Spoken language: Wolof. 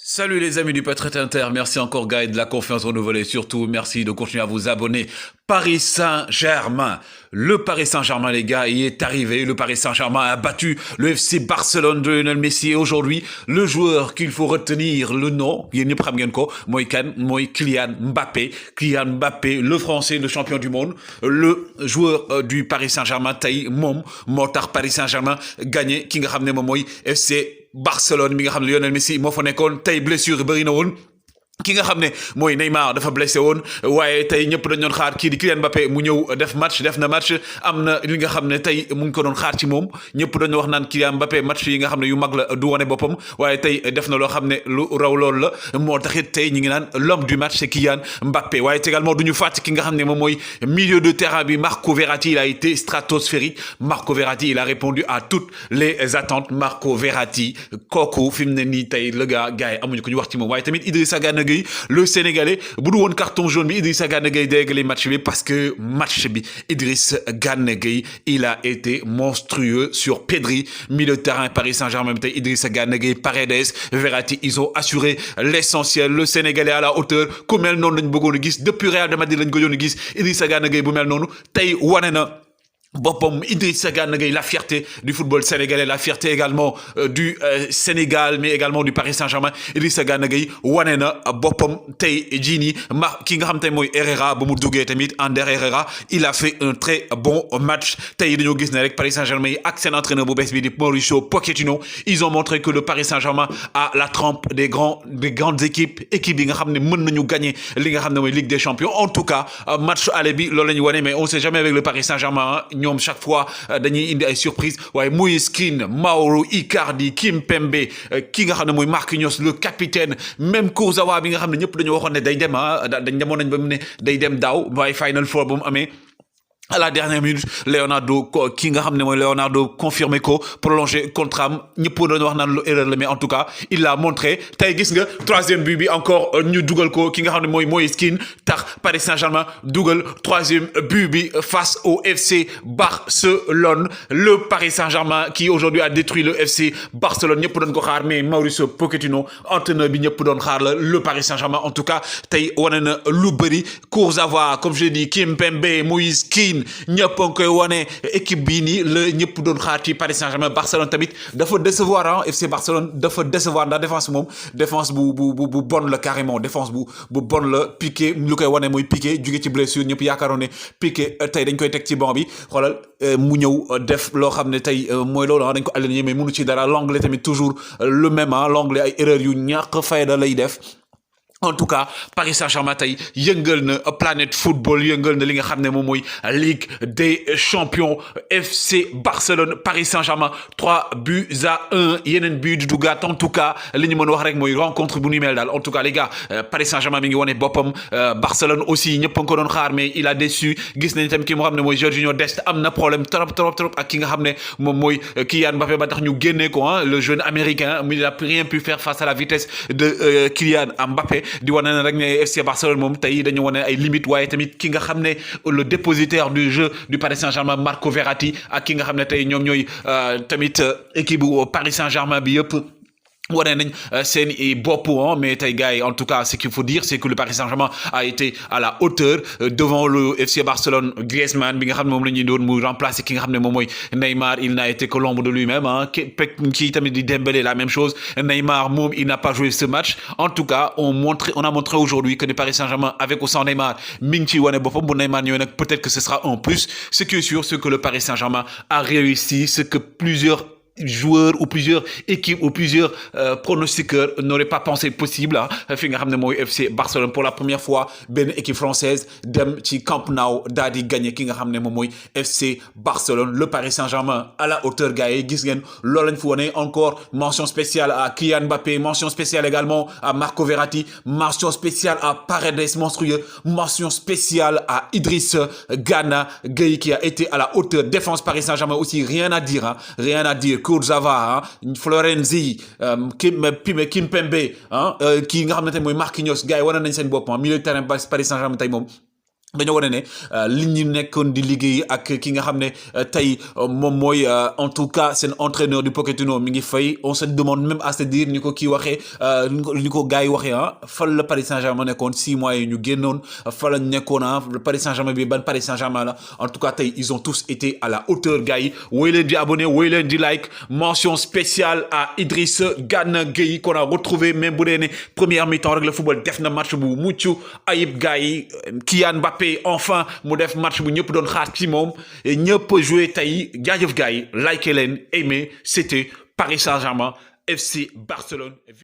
Salut les amis du Patriot Inter, merci encore Guy de la confiance renouvelée, surtout merci de continuer à vous abonner. Paris Saint-Germain, le Paris Saint-Germain les gars, il est arrivé, le Paris Saint-Germain a battu le FC Barcelone de Lionel Messi et aujourd'hui, le joueur qu'il faut retenir, le nom, yéen ñëpp xam ngeen ko, mooy kan, mooy Kylian Mbappé. Kylian Mbappé, le français, le champion du monde, le joueur du Paris Saint-Germain tey moom moo tax Paris Saint-Germain gagné ki nga xam ne moom mooy FC Barcelone mi nga xam ne Lionel Messi moo fa nekkoon tey blessure bëri na woon ki nga xam ne mooy Neymar dafa blessé woon waaye tey ñëpp dañ doon xaar kii di Kylian Mbappé mu ñëw def na match am na li nga xam ne tey mu ngi ko doon xaar ci moom ñëpp dañu wax naan Kylian Mbappé match yi nga xam ne yu mag la du wane boppam waaye tey def na loo xam ne lu raw loolu la moo taxit tey ñi ngi naan l'homme du match c'est Kylian Mbappé waaye également duñu fàtte ki nga xam ne moom mooy milieu de terrain bi Marco Verratti il a été stratosphérique Marco Verratti il a répondu à toutes les attentes Marco Verratti kooku fi mu ne nii tey le gars yi amuñu ko ñu wax ci moom waaye tamit Idrissa Gana Gueye le Sénégalais bu du woon carton jaune bi Idrissa Gana Gueye dégg match bi parce que match bi Idrissa Gana Gueye il a été monstrueux sur Pedri milieu de terrain Paris Saint-Germain tey Idrissa Gana Gueye Paredes Verratti ils ont assuré l'essentiel le Sénégalais à la hauteur ku mel noonu lañ bëggoon a gis depuis Real de Madrid lañ ko doon gis Idrissa Gana Gueye bu mel noonu tey wane na boppam Idrissa Gana Gueye la fierté du football sénégalais la fierté également du Sénégal mais également du Paris Saint-Germain Idrissa Gana Gueye wane na boppam tey jii nii ki nga xam tey mooy Herrera ba mu duggee tamit Ander Herrera il a fait un très bon match tey dañoo gis ne rek Paris Saint-Germain yi ak seen entraîneur bu bees bi di Mauricio Pochettino ils ont montré que le Paris Saint-Germain a la trempe des grandes équipes yi nga xam ne mën nañu gagner li nga xam ne mooy Ligue des Champions en tout cas match aller bi loolu la ñu wane mais on sait jamais avec le Paris Saint-Germain ñoom chaque fois dañuy indi ay surprise waaye Moïse Kean Mauro Icardi Kimpembe ki nga xam ne mooy Marquinhos le capitaine même Kurzawa bi nga xam ne ñëpp dañoo waxoon ne day dem dañ demoon nañ ba mu ne day dem daaw waaye Final Four ba mu amee à la dernière minute Leonardo ki nga xam ne mooy Leonardo confirmé ko prolongé contrat am ñëpp doon wax naan lu erreur la mais en tout cas il l'a montré tey gis nga troisième but bi encore ñu dugal ko ki nga xam ne mooy Moïse Kean tax Paris Saint-Germain dugal troisième but bi face au FC Barcelone le Paris Saint-Germain qui aujourd'hui a détruit le FC Barcelone ñëpp doon ko xaar mais Mauricio Pochettino entraîneur bi ñëpp doon xaar la le Paris Saint-Germain en tout cas tey wane na lu bëri Kurzawa comme je dis Kimpembe Moïse Kean ñëpp a ngi koy wane équipe bii nii la ñëpp doon xaar ci Paris Saint-Germain Barcelone tamit dafa décevoir FC Barcelone dafa décevoir ndax défense moom défense bu bon la carrément défense bu bon la Piqué lu koy wane mooy Piqué jóge ci blessure ñëpp yaakaaroon ne Piqué tey dañ koy teg ci banc bi xoolal mu ñëw def loo xam ne tey mooy loolu dañ ko aligné mais mënu ci dara l'anglais tamit toujours le même l'anglais ay erreurs yu ñàkk fayda lay def en tout cas Paris Saint-Germain tey yëngal na planète football yëngal na li nga xam ne moom mooy Ligue des Champions FC Barcelone Paris Saint-Germain 3-1 yeneen but du duggaat en tout cas li ñu mën a wax rek mooy rencontre bu nu mel daal en tout cas les gars Paris Saint-Germain mi ngi wane boppam Barcelone aussi ñëpp a ngi ko doon xaar mais il a déçu gis nañ tam ki moo xam ne mooy Jorginho Dest am na problème trop ak ki nga xam ne moom mooy Kylian Mbappé ba tax ñu génnee ko le jeune américain mais il a rien pu faire face à la vitesse de Kylian Mbappé di wane na rek ne FC Barcelone moom tey dañu wane ay limites waaye tamit ki nga xam ne le dépositaire du jeu du Paris Saint-Germain Marco Verratti ak ki nga xam ne tey ñoom ñooy tamit équipe bu Paris Saint-Germain bi yëpp wane nañ seen i bopp mais tey gars yi en tout cas ce qu'il faut dire c'est que le Paris Saint-Germain a été à la hauteur devant le FC Barcelone Griezmann bi nga xam ne moom la ñuy doon mu remplacer ki nga xam ne moom mooy Neymar il n'a été que l'ombre de lui-même kii tamit di Dembélé la même chose Neymar moom il n'a pas joué ce match en tout cas on a montré aujourd'hui que le Paris Saint-Germain avec ou sans Neymar mi ngi ciy wane boppam bu Neymar ñëwee nag peut-être que ce sera un plus ce qui est sûr c'est que le Paris Saint-Germain a réussi ce que plusieurs joueurs ou plusieurs équipes ou plusieurs pronostiqueurs n'auraient pas pensé possible fi nga xam ne mooy FC Barcelone pour la première fois benn équipe française dem ci Camp Nou daal di gagné ki nga xam ne moom mooy FC Barcelone le Paris Saint-Germain à la hauteur gars yi gis ngeen loolu lañ fi wane encore mention spéciale à Kylian Mbappé mention spéciale également à Marco Verratti mention spéciale à Paredes monstrueux mention spéciale à Idrissa Gana Gueye qui a été à la hauteur défense Paris Saint-Germain aussi rien à dire Kurzawa Florenzi Kimpembe kii nga xam ne tey mooy Marquinhos gars yi wane nañ seen bopp milieu de terrain Paris Saint-Germain tey moom dañoo wane ne li ñu nekkoon di liggéey ak ki nga xam ne tey moom mooy en tout cas seen entraîneur du Pochettino mi ngi fay on se demande même à se dire ni ko kii waxee ni ko gars yi waxee fan la Paris Saint-Germain nekkoon 6 mois yi ñu génnoon fan la nekkoon le Paris Saint-Germain bi ban Paris Saint-Germain la en tout cas tey ils ont tous été à la hauteur gars yi woy leen di abonné woy leen di like mention spéciale à Idrissa Gana Gueye qu'on a retrouvé même bu dee ne première mi-temps rek le football def na match bu mucc ayib gars yi Kylian Mbappé enfin mu def match bu ñëpp doon xaar ci moom ñëpp joué tey jaajëf gars yi like leen aimé c'était Paris Saint-Germain FC Barcelone.